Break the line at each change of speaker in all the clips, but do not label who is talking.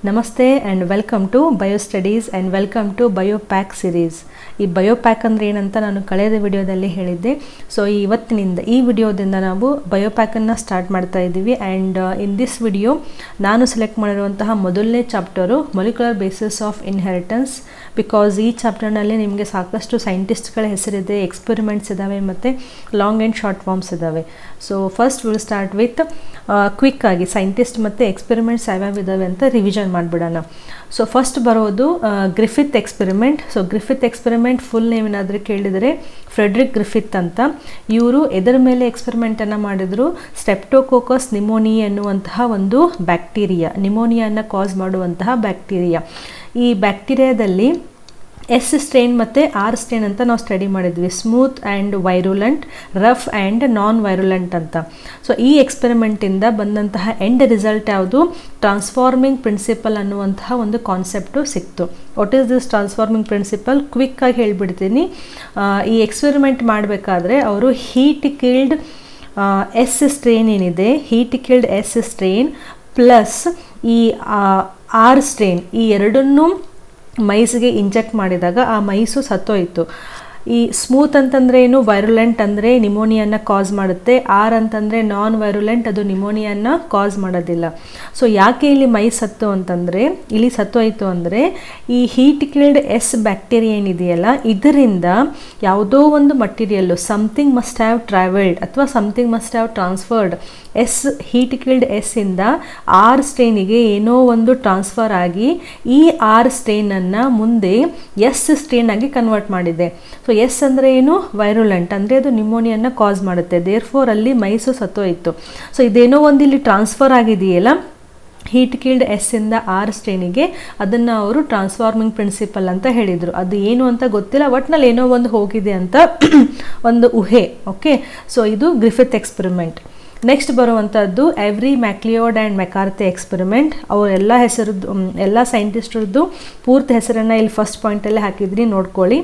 ನಮಸ್ತೆ and welcome to bio studies and welcome to biopack series. ಈ biopack ಅಂದರೆ ಏನಂತ ನಾನು ಕಳೆದ ವಿಡಿಯೋದಲ್ಲಿ ಹೇಳಿದ್ದೆ. ಸೊ ಇವತ್ತಿನಿಂದ ಈ ವಿಡಿಯೋದಿಂದ ನಾವು ಬಯೋಪ್ಯಾಕನ್ನು ಸ್ಟಾರ್ಟ್ ಮಾಡ್ತಾ ಇದ್ದೀವಿ. ಆ್ಯಂಡ್ ಇನ್ ದಿಸ್ ವಿಡಿಯೋ ನಾನು ಸೆಲೆಕ್ಟ್ ಮಾಡಿರುವಂತಹ ಮೊದಲನೇ chapter molecular basis of inheritance. Because ಈ ಚಾಪ್ಟರ್ನಲ್ಲಿ ನಿಮಗೆ ಸಾಕಷ್ಟು ಸೈಂಟಿಸ್ಟ್ಗಳ ಹೆಸರಿದೆ, ಎಕ್ಸ್ಪೆರಿಮೆಂಟ್ಸ್ ಇದ್ದಾವೆ ಮತ್ತು ಲಾಂಗ್ ಆ್ಯಂಡ್ ಶಾರ್ಟ್ ಫಾರ್ಮ್ಸ್ ಇದ್ದಾವೆ. So first will start with quick ಆಗಿ ಸೈಂಟಿಸ್ಟ್ ಮತ್ತು ಎಕ್ಸ್ಪೆರಿಮೆಂಟ್ಸ್ ಯಾವ್ಯಾವ ಇದ್ದಾವೆ ಅಂತ ರಿವಿಷನ್ ಮಾಡಿಬಿಡೋಣ. ಸೊ ಫಸ್ಟ್ ಬರೋದು Griffith experiment. So Griffith experiment full name ಏನಾದರೂ ಕೇಳಿದರೆ ಫ್ರೆಡ್ರಿಕ್ ಗ್ರಿಫಿತ್ ಅಂತ. ಇವರು ಎದರ ಮೇಲೆ ಎಕ್ಸ್ಪೆರಿಮೆಂಟನ್ನು ಮಾಡಿದರು? ಸ್ಟೆಪ್ಟೋಕೋಕಸ್ ನಿಮೋನಿ ಎನ್ನುವಂತಹ ಒಂದು ಬ್ಯಾಕ್ಟೀರಿಯಾ, ನಿಮೋನಿಯಾನ ಕಾಸ್ ಮಾಡುವಂತಹ ಬ್ಯಾಕ್ಟೀರಿಯಾ. ಈ ಬ್ಯಾಕ್ಟೀರಿಯಾದಲ್ಲಿ ಎಸ್ ಸ್ಟ್ರೇನ್ ಮತ್ತು ಆರ್ ಸ್ಟ್ರೇನ್ ಅಂತ ನಾವು ಸ್ಟಡಿ ಮಾಡಿದ್ವಿ. Smooth and virulent, rough and non virulent ಅಂತ. ಸೊ ಈ ಎಕ್ಸ್ಪೆರಿಮೆಂಟಿಂದ ಬಂದಂತಹ ಎಂಡ್ ರಿಸಲ್ಟ್ ಯಾವುದು? ಟ್ರಾನ್ಸ್ಫಾರ್ಮಿಂಗ್ ಪ್ರಿನ್ಸಿಪಲ್ ಅನ್ನುವಂತಹ ಒಂದು ಕಾನ್ಸೆಪ್ಟು ಸಿಕ್ತು. What is this transforming principle? ಕ್ವಿಕ್ಕಾಗಿ ಹೇಳ್ಬಿಡ್ತೀನಿ. ಈ ಎಕ್ಸ್ಪೆರಿಮೆಂಟ್ ಮಾಡಬೇಕಾದ್ರೆ ಅವರು ಹೀಟ್ ಕಿಲ್ಡ್ ಎಸ್ ಸ್ಟ್ರೇನ್ ಏನಿದೆ, heat killed S strain plus ಈ ಆರ್ ಸ್ಟ್ರೇನ್, ಈ ಎರಡನ್ನೂ ಮೈಸ್ಗೆ ಇಂಜೆಕ್ಟ್ ಮಾಡಿದಾಗ ಆ ಮೈಸು ಸತ್ತೋಯಿತು. ಈ ಸ್ಮೂತ್ ಅಂತಂದರೆ ಏನು? ವೈರುಲೆಂಟ್ ಅಂದರೆ ನಿಮೋನಿಯಾನ ಕಾಸ್ ಮಾಡುತ್ತೆ. ಆರ್ ಅಂತಂದರೆ ನಾನ್ ವೈರುಲೆಂಟ್, ಅದು ನಿಮೋನಿಯಾನ ಕಾಸ್ ಮಾಡೋದಿಲ್ಲ. ಸೊ ಯಾಕೆ ಇಲ್ಲಿ ಮೈ ಸತ್ತು ಅಂತಂದರೆ, ಇಲ್ಲಿ ಸತ್ತೋಯಿತು ಅಂದರೆ ಈ ಹೀಟ್ ಕಿಲ್ಡ್ ಎಸ್ ಬ್ಯಾಕ್ಟೀರಿಯಾ ಏನಿದೆಯಲ್ಲ, ಇದರಿಂದ ಯಾವುದೋ ಒಂದು material something must have travelled ಅಥವಾ something must have transferred. S heat killed S ಇಂದ ಆರ್ ಸ್ಟ್ರೇನಿಗೆ ಏನೋ ಒಂದು ಟ್ರಾನ್ಸ್ಫರ್ ಆಗಿ ಈ ಆರ್ ಸ್ಟ್ರೇನನ್ನು ಮುಂದೆ ಎಸ್ ಸ್ಟ್ರೇನ್ ಆಗಿ ಕನ್ವರ್ಟ್ ಮಾಡಿದೆ. ಸೊ ಎಸ್ ಅಂದರೆ ಏನು? ವೈರುಲೆಂಟ್, ಅಂದರೆ ಅದು ನಿಮೋನಿಯಾನ ಕಾಸ್ ಮಾಡುತ್ತೆ. ದೇರ್ಫೋರ್ ಅಲ್ಲಿ ಮೈಸು ಸತ್ತೋಯಿತು. ಸೊ ಇದೇನೋ ಒಂದು ಇಲ್ಲಿ ಟ್ರಾನ್ಸ್ಫರ್ ಆಗಿದೆಯಲ್ಲ ಹೀಟ್ ಕಿಲ್ಡ್ ಎಸ್ ಇಂದ ಆರ್ ಸ್ಟ್ರೇನಿಗೆ, ಅದನ್ನು ಅವರು ಟ್ರಾನ್ಸ್ಫಾರ್ಮಿಂಗ್ ಪ್ರಿನ್ಸಿಪಲ್ ಅಂತ ಹೇಳಿದರು. ಅದು ಏನು ಅಂತ ಗೊತ್ತಿಲ್ಲ, ಒಟ್ನಲ್ಲಿ ಏನೋ ಒಂದು ಹೋಗಿದೆ ಅಂತ ಒಂದು ಊಹೆ. ಓಕೆ, ಸೊ ಇದು ಗ್ರಿಫಿತ್ ಎಕ್ಸ್ಪೆರಿಮೆಂಟ್. ನೆಕ್ಸ್ಟ್ ಬರುವಂಥದ್ದು every MacLeod and McCarty experiment. ಅವರೆಲ್ಲ ಹೆಸರದ್ದು, ಎಲ್ಲ ಸೈಂಟಿಸ್ಟ್ರದ್ದು ಪೂರ್ತಿ ಹೆಸರನ್ನು ಇಲ್ಲಿ ಫಸ್ಟ್ ಪಾಯಿಂಟಲ್ಲೇ ಹಾಕಿದ್ರಿ, ನೋಡ್ಕೊಳ್ಳಿ.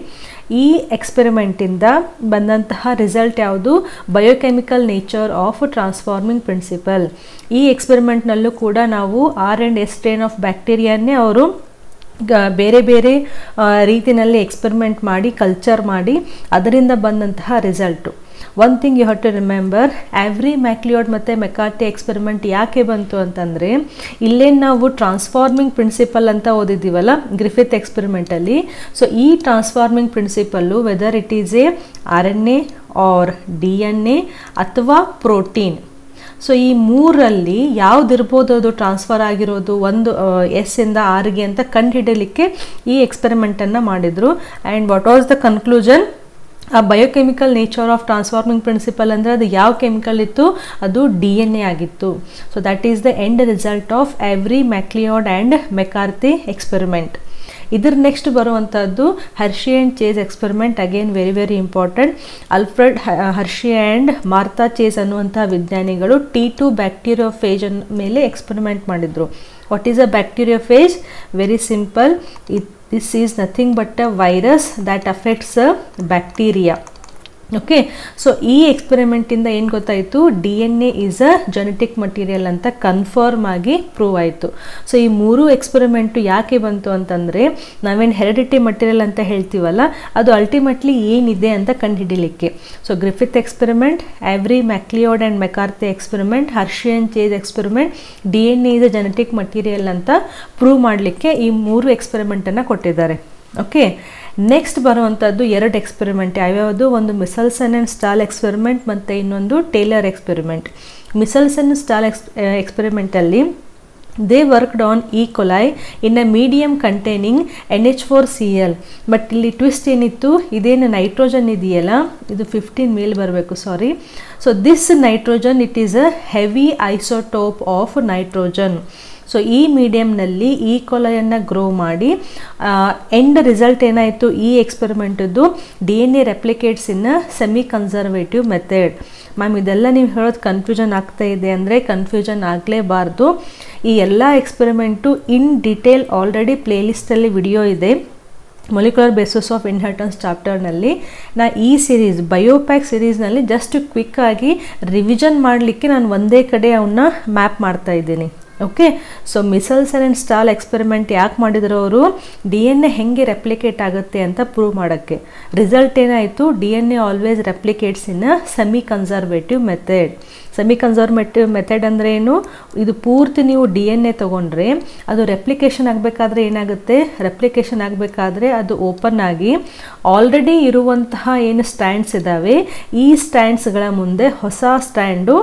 ಈ ಎಕ್ಸ್ಪೆರಿಮೆಂಟಿಂದ ಬಂದಂತಹ ರಿಸಲ್ಟ್ ಯಾವುದು? Biochemical nature of transforming principle. ಈ ಎಕ್ಸ್ಪೆರಿಮೆಂಟ್ನಲ್ಲೂ ಕೂಡ ನಾವು R and S strain of ಬ್ಯಾಕ್ಟೀರಿಯಾನೇ ಅವರು ಬೇರೆ ಬೇರೆ ರೀತಿಯಲ್ಲಿ ಎಕ್ಸ್ಪೆರಿಮೆಂಟ್ ಮಾಡಿ ಕಲ್ಚರ್ ಮಾಡಿ ಅದರಿಂದ ಬಂದಂತಹ result. One thing you have to remember, Avery MacLeod ಮತ್ತು ಮೆಕಾರ್ಥೆ ಎಕ್ಸ್ಪೆರಿಮೆಂಟ್ ಯಾಕೆ ಬಂತು ಅಂತಂದರೆ, ಇಲ್ಲೇನು ನಾವು ಟ್ರಾನ್ಸ್ಫಾರ್ಮಿಂಗ್ ಪ್ರಿನ್ಸಿಪಲ್ ಅಂತ ಓದಿದ್ದೀವಲ್ಲ ಗ್ರಿಫಿತ್ ಎಕ್ಸ್ಪೆರಿಮೆಂಟಲ್ಲಿ. ಸೊ ಈ transforming principle whether it is a RNA or DNA ಅಥವಾ ಪ್ರೋಟೀನ್, ಸೊ ಈ ಮೂರಲ್ಲಿ ಯಾವುದಿರ್ಬೋದು ಅದು ಟ್ರಾನ್ಸ್ಫರ್ ಆಗಿರೋದು ಒಂದು ಎಸ್ ಇಂದ ಆರ್ಗೆ ಅಂತ ಕಂಡುಹಿಡಲಿಕ್ಕೆ ಈ ಎಕ್ಸ್ಪೆರಿಮೆಂಟನ್ನು ಮಾಡಿದರು. And what was the conclusion? ಆ biochemical nature of transforming principle ಅಂದರೆ ಅದು ಯಾವ ಕೆಮಿಕಲ್ ಇತ್ತು? ಅದು DNA ಆಗಿತ್ತು. So that is the end result of Avery MacLeod and McCarty experiment. ಇದ್ರ ನೆಕ್ಸ್ಟ್ ಬರುವಂಥದ್ದು Hershey and Chase experiment. Again very very important. Alfred Hershey and Martha Chase ಅನ್ನುವಂಥ ವಿಜ್ಞಾನಿಗಳು T2 ಬ್ಯಾಕ್ಟೀರಿಯೋಫೇಜ್ ಮೇಲೆ ಎಕ್ಸ್ಪೆರಿಮೆಂಟ್ ಮಾಡಿದರು. What is a bacteriophage? Very simple. This is nothing but a virus that affects a bacteria. Okay, so ಈ ಎಕ್ಸ್ಪೆರಿಮೆಂಟಿಂದ ಏನು ಗೊತ್ತಾಯಿತು? DNA is a genetic material ಅಂತ confirm ಆಗಿ prove ಆಯಿತು. ಸೊ ಈ ಮೂರು ಎಕ್ಸ್ಪೆರಿಮೆಂಟು ಯಾಕೆ ಬಂತು ಅಂತಂದರೆ, ನಾವೇನು ಹೆರಿಡಿಟಿ ಮಟೀರಿಯಲ್ ಅಂತ ಹೇಳ್ತೀವಲ್ಲ, ಅದು ಅಲ್ಟಿಮೇಟ್ಲಿ ಏನಿದೆ ಅಂತ ಕಂಡುಹಿಡಿಲಿಕ್ಕೆ. So Griffith experiment, Avery MacLeod and McCarty experiment, Hershey and Chase experiment, DNA is a genetic material ಅಂತ ಪ್ರೂವ್ ಮಾಡಲಿಕ್ಕೆ ಈ ಮೂರು ಎಕ್ಸ್ಪೆರಿಮೆಂಟನ್ನು ಕೊಟ್ಟಿದ್ದಾರೆ. ಓಕೆ, ನೆಕ್ಸ್ಟ್ ಬರುವಂಥದ್ದು ಎರಡು ಎಕ್ಸ್ಪೆರಿಮೆಂಟ್. ಯಾವ್ಯಾವುದು? ಒಂದು ಮಿಸಲ್ಸನ್ ಆ್ಯಂಡ್ ಸ್ಟಾಲ್ ಎಕ್ಸ್ಪೆರಿಮೆಂಟ್ ಮತ್ತು ಇನ್ನೊಂದು ಟೇಲರ್ ಎಕ್ಸ್ಪೆರಿಮೆಂಟ್. ಮಿಸಲ್ಸನ್ ಸ್ಟಾಲ್ ಎಕ್ಸ್ಪೆರಿಮೆಂಟಲ್ಲಿ they worked on E. coli in a medium containing NH4Cl. But ಇಲ್ಲಿ ಟ್ವಿಸ್ಟ್ ಏನಿತ್ತು? ಇದೇನು ನೈಟ್ರೋಜನ್ ಇದೆಯಲ್ಲ, ಇದು 15 ಮೇಲೆ ಬರಬೇಕು, sorry. So this nitrogen it is a heavy isotope of nitrogen. So ಈ ಮೀಡಿಯಮ್ನಲ್ಲಿ ಈ ಕೊಲಯನ್ನು ಗ್ರೋ ಮಾಡಿ ಎಂಡ್ ರಿಸಲ್ಟ್ ಏನಾಯಿತು? ಈ ಎಕ್ಸ್ಪೆರಿಮೆಂಟದ್ದು DNA replicates in semi conservative method. Ma'am ಇದೆಲ್ಲ ನೀವು ಹೇಳೋದು ಕನ್ಫ್ಯೂಷನ್ ಆಗ್ತಾ ಇದೆ ಅಂದರೆ ಕನ್ಫ್ಯೂಷನ್ ಆಗಲೇಬಾರ್ದು. ಈ ಎಲ್ಲ ಎಕ್ಸ್ಪೆರಿಮೆಂಟು ಇನ್ ಡಿಟೇಲ್ ಆಲ್ರೆಡಿ ಪ್ಲೇಲಿಸ್ಟಲ್ಲಿ ವಿಡಿಯೋ ಇದೆ. ಮೊಲಿಕ್ಯುಲರ್ ಬೇಸಿಸ್ ಆಫ್ ಇನ್ಹೆರಿಟೆನ್ಸ್ ಚಾಪ್ಟರ್ನಲ್ಲಿ ನಾ ಈ ಸಿರೀಸ್ ಬಯೋಪ್ಯಾಕ್ ಸಿರೀಸ್ನಲ್ಲಿ ಜಸ್ಟ್ ಕ್ವಿಕ್ಕಾಗಿ ರಿವಿಷನ್ ಮಾಡಲಿಕ್ಕೆ ನಾನು ಒಂದೇ ಕಡೆ ಅವನ್ನ ಮ್ಯಾಪ್ ಮಾಡ್ತಾ ಇದ್ದೀನಿ. Okay. So Meselson and Stahl experiment ಯಾಕೆ ಮಾಡಿದ್ರು ಅವರು? DNA ಹೆಂಗೆ ರೆಪ್ಲಿಕೇಟ್ ಆಗುತ್ತೆ ಅಂತ ಪ್ರೂವ್ ಮಾಡೋಕ್ಕೆ. ರಿಸಲ್ಟ್ ಏನಾಯಿತು? DNA always replicates in a semi conservative method. Semi conservative method ಅಂದರೆ ಏನು? ಇದು ಪೂರ್ತಿ ನೀವು DNA ತೊಗೊಂಡ್ರೆ ಅದು ರೆಪ್ಲಿಕೇಶನ್ ಆಗಬೇಕಾದ್ರೆ ಏನಾಗುತ್ತೆ? ರೆಪ್ಲಿಕೇಶನ್ ಆಗಬೇಕಾದ್ರೆ ಅದು ಓಪನ್ ಆಗಿ ಆಲ್ರೆಡಿ ಇರುವಂತಹ ಏನು ಸ್ಟ್ಯಾಂಡ್ಸ್ ಇದ್ದಾವೆ, ಈ ಸ್ಟ್ಯಾಂಡ್ಸ್ಗಳ ಮುಂದೆ ಹೊಸ ಸ್ಟ್ಯಾಂಡು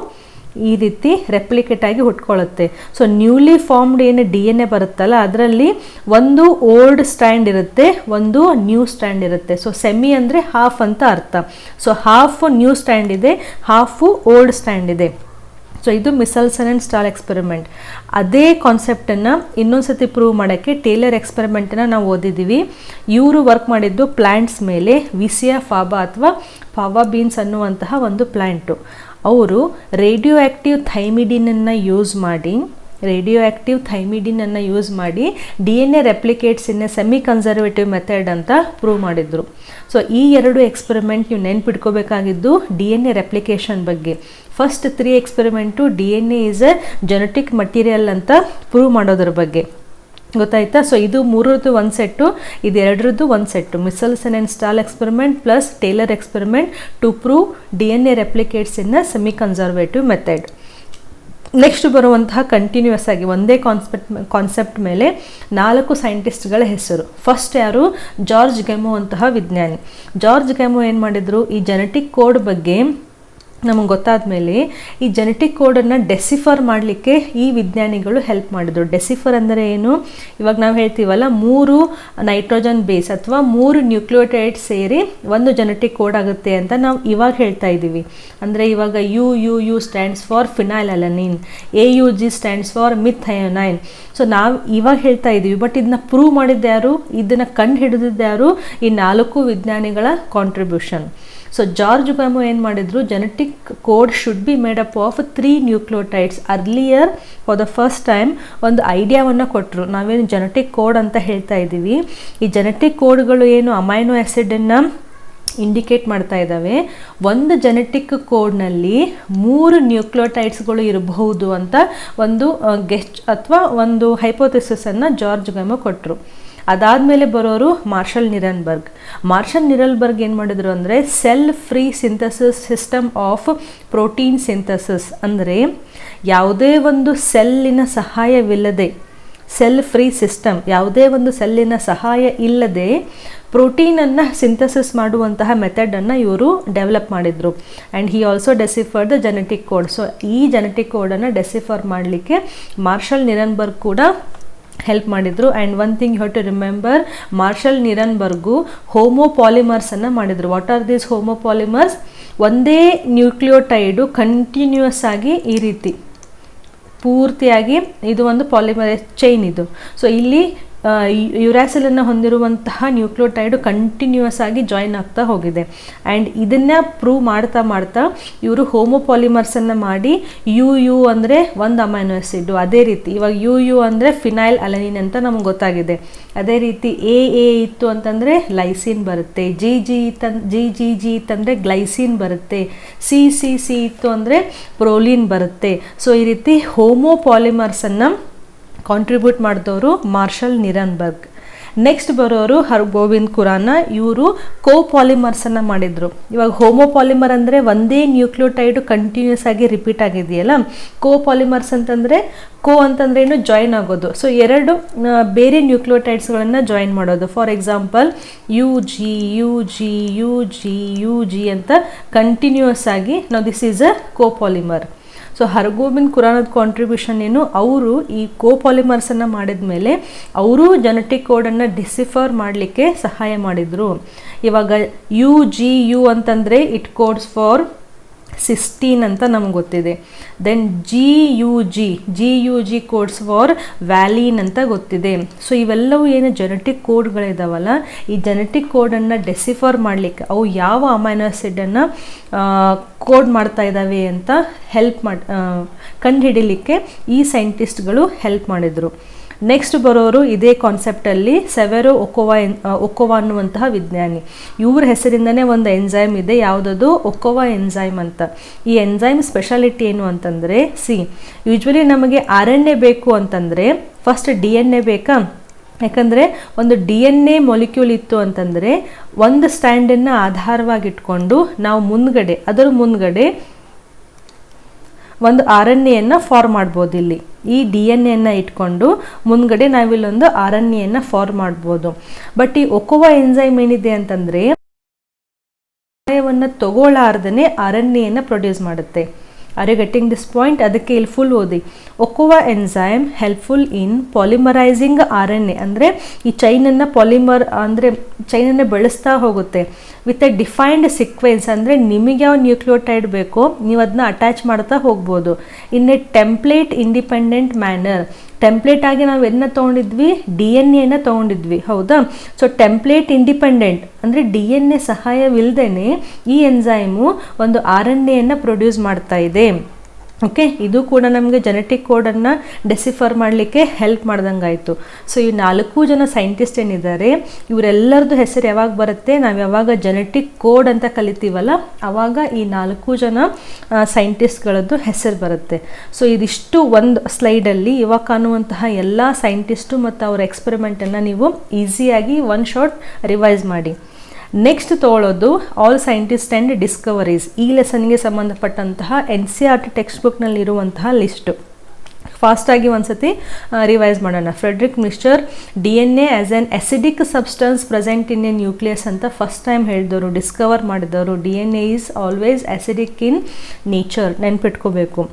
ಈ ರೀತಿ ರೆಪ್ಲಿಕೇಟ್ ಆಗಿ ಹುಟ್ಕೊಳ್ಳುತ್ತೆ. ಸೊ ನ್ಯೂಲಿ ಫಾರ್ಮ್ಡ್ ಏನು DNA ಬರುತ್ತಲ್ಲ, ಅದರಲ್ಲಿ ಒಂದು ಓಲ್ಡ್ ಸ್ಟ್ಯಾಂಡ್ ಇರುತ್ತೆ, ಒಂದು ನ್ಯೂ ಸ್ಟ್ಯಾಂಡ್ ಇರುತ್ತೆ. ಸೊ ಸೆಮಿ ಅಂದರೆ ಹಾಫ್ ಅಂತ ಅರ್ಥ. ಸೊ ಹಾಫ್ ನ್ಯೂ ಸ್ಟ್ಯಾಂಡ್ ಇದೆ, ಹಾಫು ಓಲ್ಡ್ ಸ್ಟ್ಯಾಂಡ್ ಇದೆ. ಸೊ ಇದು ಮಿಸೆಲ್ಸನ್ ಆ್ಯಂಡ್ ಸ್ಟಾಲ್ ಎಕ್ಸ್ಪೆರಿಮೆಂಟ್. ಅದೇ ಕಾನ್ಸೆಪ್ಟನ್ನು ಇನ್ನೊಂದು ಸತಿ ಪ್ರೂವ್ ಮಾಡೋಕ್ಕೆ ಟೇಲರ್ ಎಕ್ಸ್ಪೆರಿಮೆಂಟನ್ನು ನಾವು ಓದಿದ್ದೀವಿ. ಇವರು ವರ್ಕ್ ಮಾಡಿದ್ದು ಪ್ಲ್ಯಾಂಟ್ಸ್ ಮೇಲೆ, ವಿಸಿಯಾ ಫಾಬಾ ಅಥವಾ ಫಾಬಾ ಬೀನ್ಸ್ ಅನ್ನುವಂತಹ ಒಂದು ಪ್ಲ್ಯಾಂಟು. ಅವರು ರೇಡಿಯೋ ಆ್ಯಕ್ಟಿವ್ ಥೈಮಿಡಿನನ್ನು ಯೂಸ್ ಮಾಡಿ DNA replicates in semi conservative method ಅಂತ ಪ್ರೂವ್ ಮಾಡಿದ್ರು. ಸೊ ಈ ಎರಡು ಎಕ್ಸ್ಪೆರಿಮೆಂಟ್ ನೀವು ನೆನ್ಪಿಟ್ಕೋಬೇಕಾಗಿದ್ದು DNA ರೆಪ್ಲಿಕೇಶನ್ ಬಗ್ಗೆ. First 3 experiment DNA is A genetic material ಅಂತ ಪ್ರೂವ್ ಮಾಡೋದ್ರ ಬಗ್ಗೆ, ಗೊತ್ತಾಯ್ತಾ? ಸೊ ಇದು 3ರದ್ದು ಒಂದು ಸೆಟ್ಟು, ಇದು 2ರದ್ದು ಒಂದು set. Meselson and Stahl experiment plus Taylor experiment to prove DNA replicates in a semi conservative method. Next ಬರುವಂತಹ ಕಂಟಿನ್ಯೂಸ್ ಆಗಿ ಒಂದೇ ಕಾನ್ಸೆಪ್ಟ್ ಮೇಲೆ 4 ಸೈಂಟಿಸ್ಟ್ಗಳ ಹೆಸರು. ಫಸ್ಟ್ ಯಾರು? ಜಾರ್ಜ್ ಗೆಮೊ ಅಂತಹ ವಿಜ್ಞಾನಿ. ಜಾರ್ಜ್ ಗೆಮೊ ಏನು ಮಾಡಿದರು? ಈ ಜೆನೆಟಿಕ್ ಕೋಡ್ ಬಗ್ಗೆ ನಮಗೆ ಗೊತ್ತಾದ ಮೇಲೆ ಈ ಜೆನೆಟಿಕ್ ಕೋಡನ್ನು ಡೆಸಿಫರ್ ಮಾಡಲಿಕ್ಕೆ ಈ ವಿಜ್ಞಾನಿಗಳು ಹೆಲ್ಪ್ ಮಾಡಿದರು. ಡೆಸಿಫರ್ ಅಂದರೆ ಏನು? ಇವಾಗ ನಾವು ಹೇಳ್ತೀವಲ್ಲ, 3 ನೈಟ್ರೋಜನ್ ಬೇಸ್ ಅಥವಾ 3 ನ್ಯೂಕ್ಲಿಯೋಟೈಡ್ ಸೇರಿ ಒಂದು ಜೆನೆಟಿಕ್ ಕೋಡ್ ಆಗುತ್ತೆ ಅಂತ ನಾವು ಇವಾಗ ಹೇಳ್ತಾ ಇದ್ದೀವಿ. ಅಂದರೆ ಇವಾಗ UUU stands for phenylalanine, AUG stands for methionine. So ನಾವು ಇವಾಗ ಹೇಳ್ತಾ ಇದ್ದೀವಿ, ಬಟ್ ಇದನ್ನ ಪ್ರೂವ್ ಮಾಡಿದ್ದು ಯಾರು? ಇದನ್ನು ಕಂಡು ಹಿಡಿದಿದ್ದು ಯಾರು? ಈ 4 ವಿಜ್ಞಾನಿಗಳ ಕಾಂಟ್ರಿಬ್ಯೂಷನ್. ಸೊ ಜಾರ್ಜ್ ಗೆಮೊ ಏನು ಮಾಡಿದ್ರು? Genetic code should be made up of 3 nucleotides. Earlier for the first time ಒಂದು ಐಡಿಯಾವನ್ನು ಕೊಟ್ಟರು. ನಾವೇನು ಜೆನೆಟಿಕ್ ಕೋಡ್ ಅಂತ ಹೇಳ್ತಾ ಇದ್ದೀವಿ, ಈ ಜೆನೆಟಿಕ್ ಕೋಡ್ಗಳು ಏನು ಅಮೈನೋ ಆ್ಯಸಿಡನ್ನು ಇಂಡಿಕೇಟ್ ಮಾಡ್ತಾ ಇದ್ದಾವೆ. ಒಂದು ಜೆನೆಟಿಕ್ ಕೋಡ್ನಲ್ಲಿ 3 ನ್ಯೂಕ್ಲಿಯೋಟೈಡ್ಸ್ಗಳು ಇರಬಹುದು ಅಂತ ಒಂದು ಗೆಸ್ಟ್ ಅಥವಾ ಒಂದು ಹೈಪೋಥೆಸಿಸನ್ನು ಜಾರ್ಜ್ ಗೆಮೊ ಕೊಟ್ಟರು. ಅದಾದಮೇಲೆ ಬರೋರು ಮಾರ್ಷಲ್ ನಿರಲ್ಬರ್ಗ್ ಏನು ಮಾಡಿದ್ರು ಅಂದರೆ cell free synthesis system of protein synthesis. ಅಂದರೆ ಯಾವುದೇ ಒಂದು ಸೆಲ್ಲಿನ ಸಹಾಯವಿಲ್ಲದೆ, ಸೆಲ್ ಫ್ರೀ ಸಿಸ್ಟಮ್, ಯಾವುದೇ ಒಂದು ಸೆಲ್ಲಿನ ಸಹಾಯ ಇಲ್ಲದೆ ಪ್ರೋಟೀನನ್ನು ಸಿಂಥಸಿಸ್ ಮಾಡುವಂತಹ ಮೆಥಡನ್ನು ಇವರು ಡೆವಲಪ್ ಮಾಡಿದರು. And he also decipher the genetic code. So ಈ ಜೆನೆಟಿಕ್ ಕೋಡನ್ನು ಡೆಸಿಫರ್ ಮಾಡಲಿಕ್ಕೆ ಮಾರ್ಷಲ್ ನಿರನ್ಬರ್ಗ್ ಕೂಡ ಹೆಲ್ಪ್ ಮಾಡಿದರು. And one thing you have to remember, Marshall Nirenberg ಹೋಮೋಪಾಲಿಮರ್ಸನ್ನು ಮಾಡಿದರು. What are these homopolymers? ಒಂದೇ ನ್ಯೂಕ್ಲಿಯೋಟೈಡು ಕಂಟಿನ್ಯೂಯಸ್ ಆಗಿ ಈ ರೀತಿ ಪೂರ್ತಿಯಾಗಿ ಇದು ಒಂದು ಪಾಲಿಮರ್ ಚೈನ್ ಇದು. ಸೊ ಇಲ್ಲಿ ಯುರಾಸಿಲನ್ನು ಹೊಂದಿರುವಂತಹ ನ್ಯೂಕ್ಲಿಯೋಟೈಡು ಕಂಟಿನ್ಯೂಯಸ್ ಆಗಿ ಜಾಯಿನ್ ಆಗ್ತಾ ಹೋಗಿದೆ. ಆ್ಯಂಡ್ ಇದನ್ನು ಪ್ರೂವ್ ಮಾಡ್ತಾ ಇವರು ಹೋಮೋಪಾಲಿಮರ್ಸನ್ನು ಮಾಡಿ UU ಅಂದರೆ ಒಂದು ಅಮೈನೋ ಆ್ಯಸಿಡ್ಡು, ಅದೇ ರೀತಿ ಇವಾಗ UU ಅಂದರೆ ಫಿನೈಲ್ ಅಲನಿನ್ ಅಂತ ನಮ್ಗೆ ಗೊತ್ತಾಗಿದೆ. ಅದೇ ರೀತಿ AA ಇತ್ತು ಅಂತಂದರೆ ಲೈಸಿನ್ ಬರುತ್ತೆ, GGG ಇತ್ತಂದರೆ ಗ್ಲೈಸಿನ್ ಬರುತ್ತೆ, CCC ಇತ್ತು ಅಂದರೆ ಪ್ರೋಲಿನ್ ಬರುತ್ತೆ. ಸೊ ಈ ರೀತಿ ಹೋಮೋಪಾಲಿಮರ್ಸನ್ನು ಕಾಂಟ್ರಿಬ್ಯೂಟ್ ಮಾಡಿದವರು ಮಾರ್ಷಲ್ ನಿರನ್ಬರ್ಗ್. ನೆಕ್ಸ್ಟ್ ಬರೋರು ಹರ್ಗೋವಿಂದ್ ಖುರಾನ. ಇವರು ಕೋಪಾಲಿಮರ್ಸನ್ನು ಮಾಡಿದರು. ಇವಾಗ ಹೋಮೋಪಾಲಿಮರ್ ಅಂದರೆ ಒಂದೇ ನ್ಯೂಕ್ಲಿಯೋಟೈಡು ಕಂಟಿನ್ಯೂಸ್ ಆಗಿ ರಿಪೀಟ್ ಆಗಿದೆಯಲ್ಲ. ಕೋಪಾಲಿಮರ್ಸ್ ಅಂತಂದರೆ ಅಂತಂದ್ರೆ ಏನು? ಜಾಯಿನ್ ಆಗೋದು. ಸೊ 2 ಬೇರೆ ನ್ಯೂಕ್ಲಿಯೋಟೈಡ್ಸ್ಗಳನ್ನು ಜಾಯಿನ್ ಮಾಡೋದು. ಫಾರ್ ಎಕ್ಸಾಂಪಲ್ UG ಅಂತ ಕಂಟಿನ್ಯೂಸ್ ಆಗಿ ನಾವು this is a copolymer. So Hargobind ಖುರಾನದ ಕಾಂಟ್ರಿಬ್ಯೂಷನ್ ಏನು? ಅವರು ಈ ಕೋಪಾಲಿಮರ್ಸನ್ನು ಮಾಡಿದ ಮೇಲೆ ಅವರು ಜೆನೆಟಿಕ್ ಕೋಡನ್ನು ಡಿಸಿಫರ್ ಮಾಡಲಿಕ್ಕೆ ಸಹಾಯ ಮಾಡಿದರು. ಇವಾಗ UGU ಅಂತಂದರೆ ಇಟ್ ಕೋಡ್ಸ್ ಫಾರ್ ಸಿಸ್ಟೀನ್ ಅಂತ ನಮ್ಗೆ ಗೊತ್ತಿದೆ. Then GUG codes for valine ಅಂತ ಗೊತ್ತಿದೆ. ಸೊ ಇವೆಲ್ಲವೂ ಏನು ಜೆನೆಟಿಕ್ ಕೋಡ್ಗಳಿದಾವಲ್ಲ, ಈ ಜೆನೆಟಿಕ್ ಕೋಡನ್ನು ಡೆಸಿಫರ್ ಮಾಡಲಿಕ್ಕೆ ಅವು ಯಾವ ಅಮೈನೋ ಆ್ಯಸಿಡನ್ನು ಕೋಡ್ ಮಾಡ್ತಾ ಇದ್ದಾವೆ ಅಂತ ಕಂಡುಹಿಡಿಲಿಕ್ಕೆ ಈ ಸೈಂಟಿಸ್ಟ್ಗಳು ಹೆಲ್ಪ್ ಮಾಡಿದರು. ನೆಕ್ಸ್ಟ್ ಬರೋರು ಇದೇ ಕಾನ್ಸೆಪ್ಟಲ್ಲಿ ಸೆವೆರೋ ಒಕೋವಾ ಅನ್ನುವಂತಹ ವಿಜ್ಞಾನಿ. ಇವ್ರ ಹೆಸರಿಂದನೇ ಒಂದು ಎಂಜೈಮ್ ಇದೆ, ಯಾವುದದು ಒಕೋವಾ ಎಂಜೈಮ್ ಅಂತ. ಈ ಎಂಜೈಮ್ ಸ್ಪೆಷಾಲಿಟಿ ಏನು ಅಂತಂದರೆ, ಯೂಶ್ವಲಿ ನಮಗೆ RNA ಬೇಕು ಅಂತಂದರೆ ಫಸ್ಟ್ DNA ಬೇಕಾ? ಯಾಕಂದರೆ ಒಂದು DNA ಮೊಲಿಕ್ಯೂಲ್ ಇತ್ತು ಅಂತಂದರೆ ಒಂದು ಸ್ಟ್ಯಾಂಡನ್ನು ಆಧಾರವಾಗಿಟ್ಕೊಂಡು ನಾವು ಅದರ ಮುಂದ್ಗಡೆ ಒಂದು RNAಯನ್ನು ಫಾರ್ಮ್ ಮಾಡ್ಬೋದು. ಇಲ್ಲಿ ಈ DNA ಇಟ್ಕೊಂಡು ಮುಂದ್ಗಡೆ ನಾವಿಲ್ಲೊಂದು RNAಯನ್ನು ಫಾರ್ಮ್ ಮಾಡ್ಬೋದು. ಬಟ್ ಈ ಒಕೋವಾ ಎಂಜೈಮ್ ಏನಿದೆ ಅಂತಂದರೆ ತಗೊಳ್ಳಾರ್ದೇ RNAಯನ್ನು ಪ್ರೊಡ್ಯೂಸ್ ಮಾಡುತ್ತೆ. Are you getting this point? ಅದಕ್ಕೆ ಇಲ್ಲಿ ಫುಲ್ ಓದಿ. Ochoa enzyme helpful in polymerising RNA, ಅಂದರೆ ಈ ಚೈನನ್ನು ಚೈನನ್ನು ಬೆಳೆಸ್ತಾ ಹೋಗುತ್ತೆ ವಿತ್ ಎ ಡಿಫೈನ್ಡ್ ಸೀಕ್ವೆನ್ಸ್. ಅಂದರೆ ನಿಮಗೆ ಯಾವ ನ್ಯೂಕ್ಲಿಯೋಟೈಡ್ ಬೇಕೋ ನೀವು ಅದನ್ನ ಅಟ್ಯಾಚ್ ಮಾಡ್ತಾ ಹೋಗ್ಬೋದು in a template independent manner. Template ಆಗಿ ನಾವು ಎದನ್ನ ತೊಗೊಂಡಿದ್ವಿ? DNA ತೊಗೊಂಡಿದ್ವಿ, ಹೌದಾ? ಸೊ ಟೆಂಪ್ಲೇಟ್ ಇಂಡಿಪೆಂಡೆಂಟ್ ಅಂದರೆ DNA ಸಹಾಯವಿಲ್ಲದೇ ಈ ಎಂಜೈಮು ಒಂದು RNAಯನ್ನು ಪ್ರೊಡ್ಯೂಸ್ ಮಾಡ್ತಾ ಇದೆ. ಓಕೆ, ಇದು ಕೂಡ ನಮಗೆ ಜೆನೆಟಿಕ್ ಕೋಡನ್ನು ಡೆಸಿಫರ್ ಮಾಡಲಿಕ್ಕೆ ಹೆಲ್ಪ್ ಮಾಡ್ದಂಗಾಯಿತು. ಸೊ ಈ 4 ಜನ ಸೈಂಟಿಸ್ಟ್ ಏನಿದ್ದಾರೆ ಇವರೆಲ್ಲರದ್ದು ಹೆಸರು ಯಾವಾಗ ಬರುತ್ತೆ? ನಾವು ಯಾವಾಗ ಜೆನೆಟಿಕ್ ಕೋಡ್ ಅಂತ ಕಲಿತೀವಲ್ಲ ಆವಾಗ ಈ 4 ಜನ ಸೈಂಟಿಸ್ಟ್ಗಳದ್ದು ಹೆಸರು ಬರುತ್ತೆ. ಸೊ ಇದಿಷ್ಟು ಒಂದು ಸ್ಲೈಡಲ್ಲಿ ಇವಾಗ ಕಾಣುವಂತಹ ಎಲ್ಲ ಸೈಂಟಿಸ್ಟು ಮತ್ತು ಅವರ ಎಕ್ಸ್ಪೆರಿಮೆಂಟನ್ನು ನೀವು ಈಸಿಯಾಗಿ ಒನ್ ಶಾಟ್ ರಿವೈಸ್ ಮಾಡಿ. ನೆಕ್ಸ್ಟ್ ತೊಗೊಳ್ಳೋದು ಆಲ್ ಸೈಂಟಿಸ್ಟ್ ಆ್ಯಂಡ್ ಡಿಸ್ಕವರೀಸ್. ಈ ಲೆಸನ್ಗೆ ಸಂಬಂಧಪಟ್ಟಂತಹ NCERT ಟೆಕ್ಸ್ಟ್ ಬುಕ್ನಲ್ಲಿರುವಂತಹ ಲಿಸ್ಟು ಫಾಸ್ಟಾಗಿ ಒಂದ್ಸತಿ ರಿವೈಸ್ ಮಾಡೋಣ. Friedrich Miescher DNA as an acidic substance present in a nucleus ಅಂತ ಫಸ್ಟ್ ಟೈಮ್ ಹೇಳಿದವರು, ಡಿಸ್ಕವರ್ ಮಾಡಿದವರು. DNA is always acidic in nature, ನೆನ್ಪಿಟ್ಕೋಬೇಕು.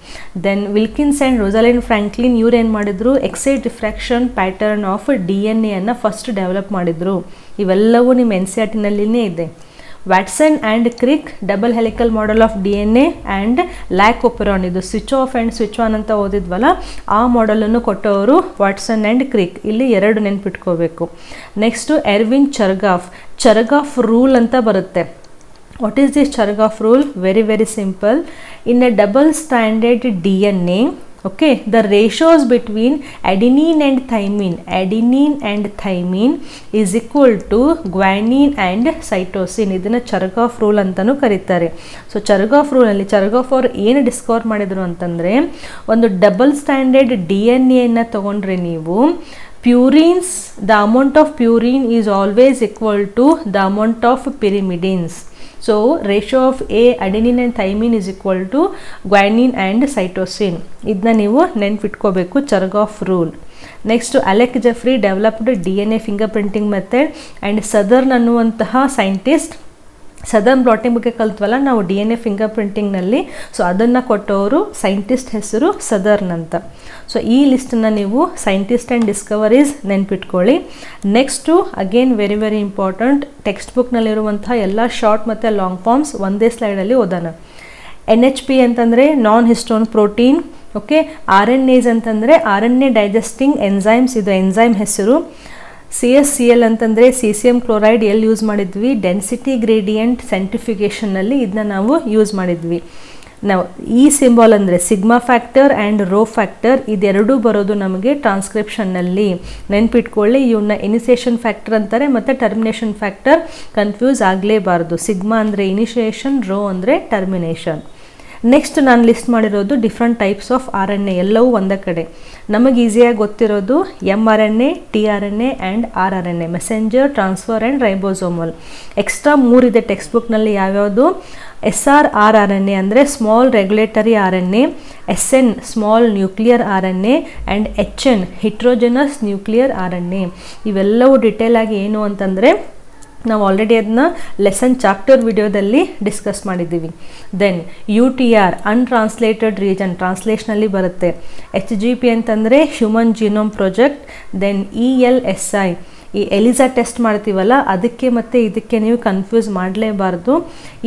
Then Wilkins and Rosalind Franklin ಇವ್ರೇನು ಮಾಡಿದ್ರು? X-ray refraction pattern of DNA ಅನ್ನು first develop ಮಾಡಿದರು. ಇವೆಲ್ಲವೂ ನಿಮ್ಮ NCERTನಲ್ಲಿನೇ ಇದೆ. Watson and Crick double helical model of DNA and lac operon, ಇದು switch off and switch on ಅಂತ ಓದಿದ್ವಲ್ಲ ಆ ಮಾಡೆಲನ್ನು ಕೊಟ್ಟವರು ವಾಟ್ಸನ್ ಆ್ಯಂಡ್ ಕ್ರಿಕ್. ಇಲ್ಲಿ 2 ನೆನ್ಪಿಟ್ಕೋಬೇಕು. ನೆಕ್ಸ್ಟು ಎರ್ವಿನ್ ಚರ್ಗಾಫ್ ರೂಲ್ ಅಂತ ಬರುತ್ತೆ. What is this Chargaff rule? Very very simple. In a double standard DNA, okay, the ratios between adenine and thymine is equal to guanine and cytosine. ಇದನ್ನು ಚರ್ಗಾಫ್ rule ಅಂತಲೂ ಕರೀತಾರೆ. So ಚರ್ಗಾಫ್ ರೂಲಲ್ಲಿ ಚರ್ಗಾಫ್ ಅವರು ಏನು Discover ಮಾಡಿದರು ಅಂತಂದರೆ, ಒಂದು ಡಬಲ್ ಸ್ಟ್ಯಾಂಡರ್ಡ್ DNA ತಗೊಂಡ್ರೆ ನೀವು purines, the amount of purine is always equal to the amount of pyrimidines. So ratio of adenine and thymine is equal to guanine and cytosine. ಇದನ್ನ ನೀವು ನೆನ್ಪಿಟ್ಕೋಬೇಕು, Chargaff rule. Next Alec Jeffrey developed DNA fingerprinting method and Southern ಅನ್ನುವಂತಹ scientist, Southern blotting ಬಗ್ಗೆ ಕಲ್ತ್ವಲ್ಲ ನಾವು DNA finger ಪ್ರಿಂಟಿಂಗ್ನಲ್ಲಿ, so ಅದನ್ನು ಕೊಟ್ಟವರು scientist ಹೆಸರು ಸದರ್ನ್ ಅಂತ. ಸೊ ಈ ಲಿಸ್ಟನ್ನು ನೀವು ಸೈಂಟಿಸ್ಟ್ ಆ್ಯಂಡ್ ಡಿಸ್ಕವರೀಸ್ ನೆನ್ಪಿಟ್ಕೊಳ್ಳಿ. Next again very very important, text ಬುಕ್ನಲ್ಲಿರುವಂತಹ ಎಲ್ಲ ಶಾರ್ಟ್ ಮತ್ತು ಲಾಂಗ್ ಫಾರ್ಮ್ಸ್ ಒಂದೇ ಸ್ಲೈಡಲ್ಲಿ ಓದೋಣ. NHP ಅಂತಂದರೆ non histone protein. Okay, RNAs ಅಂತಂದರೆ RNA ಡೈಜೆಸ್ಟಿಂಗ್ ಎಂಜೈಮ್ಸ್, ಇದು ಎಂಜೈಮ್ ಹೆಸರು. CSCl ಅಂತಂದರೆ ಸೀಸಿಯಂ ಕ್ಲೋರೈಡ್ ಎಲ್ಲಿ ಯೂಸ್ ಮಾಡಿದ್ವಿ? ಡೆನ್ಸಿಟಿ ಗ್ರೇಡಿಯಂಟ್ ಸೆಂಟ್ರಿಫಿಕೇಷನ್ನಲ್ಲಿ ಇದನ್ನ ನಾವು ಯೂಸ್ ಮಾಡಿದ್ವಿ. ನಾವು ಈ ಸಿಂಬಾಲ್ ಅಂದರೆ sigma factor and rho factor, ಇದೆರಡೂ ಬರೋದು ನಮಗೆ ಟ್ರಾನ್ಸ್ಕ್ರಿಪ್ಷನ್ನಲ್ಲಿ. ನೆನ್ಪಿಟ್ಕೊಳ್ಳಿ, ಇವನ್ನ ಇನಿಷಿಯೇಷನ್ ಫ್ಯಾಕ್ಟರ್ ಅಂತಾರೆ ಮತ್ತು ಟರ್ಮಿನೇಷನ್ ಫ್ಯಾಕ್ಟರ್, ಕನ್ಫ್ಯೂಸ್ ಆಗಲೇಬಾರ್ದು. ಸಿಗ್ಮಾ ಅಂದರೆ ಇನಿಷಿಯೇಷನ್, ರೋ ಅಂದರೆ ಟರ್ಮಿನೇಷನ್. ನೆಕ್ಸ್ಟ್ ನಾನು ಲಿಸ್ಟ್ ಮಾಡಿರೋದು ಡಿಫ್ರೆಂಟ್ ಟೈಪ್ಸ್ ಆಫ್ RNA, ಎಲ್ಲವೂ ಒಂದೇ ಕಡೆ. ನಮಗೆ ಈಸಿಯಾಗಿ ಗೊತ್ತಿರೋದು mRNA, tRNA and rRNA, messenger, transfer and ribosomal. Extra 3 ಇದೆ ಟೆಕ್ಸ್ಟ್ ಬುಕ್ನಲ್ಲಿ. ಯಾವ್ಯಾವುದು? SRRNA ಅಂದರೆ small regulatory RNA, SN small nuclear RNA and HN heterogeneous nuclear RNA. ಇವೆಲ್ಲವೂ ಡಿಟೇಲ್ ಆಗಿ ಏನು ಅಂತಂದರೆ ನಾವು ಆಲ್ರೆಡಿ ಅದನ್ನ ಲೆಸನ್ ಚಾಪ್ಟರ್ ವಿಡಿಯೋದಲ್ಲಿ ಡಿಸ್ಕಸ್ ಮಾಡಿದ್ದೀವಿ. ದೆನ್ UTR ಅನ್ಟ್ರಾನ್ಸ್ಲೇಟೆಡ್ ರೀಜನ್, ಟ್ರಾನ್ಸ್ಲೇಷನಲ್ಲಿ ಬರುತ್ತೆ. HGP ಅಂತಂದರೆ human genome project. Then ELSI ಈ ಎಲಿಸಾ ಟೆಸ್ಟ್ ಮಾಡ್ತೀವಲ್ಲ ಅದಕ್ಕೆ ಮತ್ತು ಇದಕ್ಕೆ ನೀವು ಕನ್ಫ್ಯೂಸ್ ಮಾಡಲೇಬಾರ್ದು.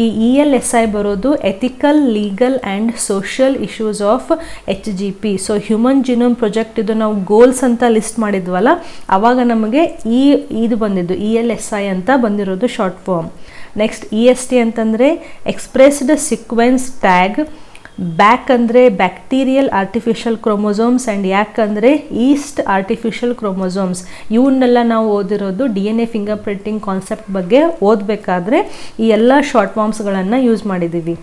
ಈ ELSI ಬರೋದು ethical, legal and social issues of HGP. So human genome project ಇದು ನಾವು ಗೋಲ್ಸ್ ಅಂತ ಲಿಸ್ಟ್ ಮಾಡಿದ್ವಲ್ಲ ಆವಾಗ ನಮಗೆ ಇದು ಬಂದಿದ್ದು ELSI ಅಂತ ಬಂದಿರೋದು ಶಾರ್ಟ್ ಫಾರ್ಮ್. ನೆಕ್ಸ್ಟ್ EST ಅಂತಂದರೆ ಎಕ್ಸ್ಪ್ರೆಸ್ಡ್ ಸೀಕ್ವೆನ್ಸ್ ಟ್ಯಾಗ್ ಬ್ಯಾಕ್ ಅಂದರೆ ಬ್ಯಾಕ್ಟೀರಿಯಲ್ ಆರ್ಟಿಫಿಷಿಯಲ್ ಕ್ರೋಮೋಸೋಮ್ಸ್ ಆ್ಯಂಡ್ ಯಾಕ್ ಅಂದರೆ ಈಸ್ಟ್ ಆರ್ಟಿಫಿಷಿಯಲ್ ಕ್ರೋಮೋಸೋಮ್ಸ್. ಇವನ್ನೆಲ್ಲ ನಾವು ಓದಿರೋದು DNA ಫಿಂಗರ್ ಪ್ರಿಂಟಿಂಗ್ ಕಾನ್ಸೆಪ್ಟ್ ಬಗ್ಗೆ ಓದಬೇಕಾದ್ರೆ ಈ ಎಲ್ಲ ಶಾರ್ಟ್ ಫಾರ್ಮ್ಸ್ಗಳನ್ನು ಯೂಸ್ ಮಾಡಿದ್ದೀವಿ.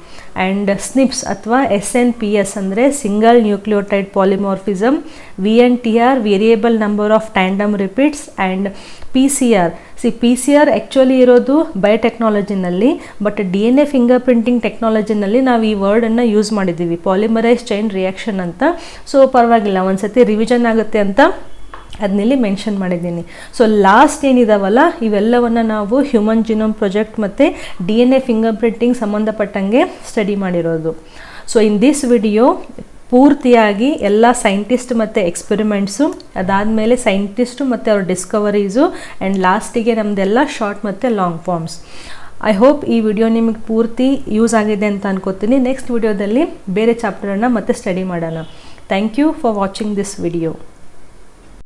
ಆ್ಯಂಡ್ ಸ್ನಿಪ್ಸ್ ಅಥವಾ SNPS ಅಂದರೆ single nucleotide polymorphism, VNTR variable number of tandem repeats, and PCR. PCR actually ಇರೋದು ಬಯೋಟೆಕ್ನಾಲಜಿನಲ್ಲಿ, ಬಟ್ DNA ಫಿಂಗರ್ ಪ್ರಿಂಟಿಂಗ್ ಟೆಕ್ನಾಲಜಿನಲ್ಲಿ ನಾವು ಈ ವರ್ಡನ್ನು ಯೂಸ್ ಮಾಡಿದ್ದೀವಿ, ಪಾಲಿಮರೈಸ್ ಚೈನ್ ರಿಯಾಕ್ಷನ್ ಅಂತ. ಸೊ ಪರವಾಗಿಲ್ಲ, ಒಂದು ಸತಿ ರಿವಿಷನ್ ಆಗುತ್ತೆ ಅಂತ ಅದನ್ನಲ್ಲಿ ಮೆನ್ಷನ್ ಮಾಡಿದ್ದೀನಿ. ಸೊ ಲಾಸ್ಟ್ ಏನಿದಾವಲ್ಲ ಇವೆಲ್ಲವನ್ನು ನಾವು ಹ್ಯೂಮನ್ ಜಿನೋಮ್ ಪ್ರಾಜೆಕ್ಟ್ ಮತ್ತು DNA ಫಿಂಗರ್ ಪ್ರಿಂಟಿಂಗ್ ಸಂಬಂಧಪಟ್ಟಂಗೆ ಸ್ಟಡಿ ಮಾಡಿರೋದು. ಸೊ ಇನ್ ದಿಸ್ ವಿಡಿಯೋ ಪೂರ್ತಿಯಾಗಿ ಎಲ್ಲ ಸೈಂಟಿಸ್ಟ್ ಮತ್ತು ಎಕ್ಸ್ಪೆರಿಮೆಂಟ್ಸು, ಅದಾದಮೇಲೆ ಸೈಂಟಿಸ್ಟು ಮತ್ತು ಅವ್ರ ಡಿಸ್ಕವರೀಸು, ಆ್ಯಂಡ್ ಲಾಸ್ಟಿಗೆ ನಮ್ಮದೆಲ್ಲ ಶಾರ್ಟ್ ಮತ್ತು ಲಾಂಗ್ ಫಾರ್ಮ್ಸ್. ಐ ಹೋಪ್ ಈ ವಿಡಿಯೋ ನಿಮಗೆ ಪೂರ್ತಿ ಯೂಸ್ ಆಗಿದೆ ಅಂತ ಅನ್ಕೋತೀನಿ. ನೆಕ್ಸ್ಟ್ ವಿಡಿಯೋದಲ್ಲಿ ಬೇರೆ ಚಾಪ್ಟರನ್ನು ಮತ್ತೆ ಸ್ಟಡಿ ಮಾಡೋಣ. Thank you for watching this video.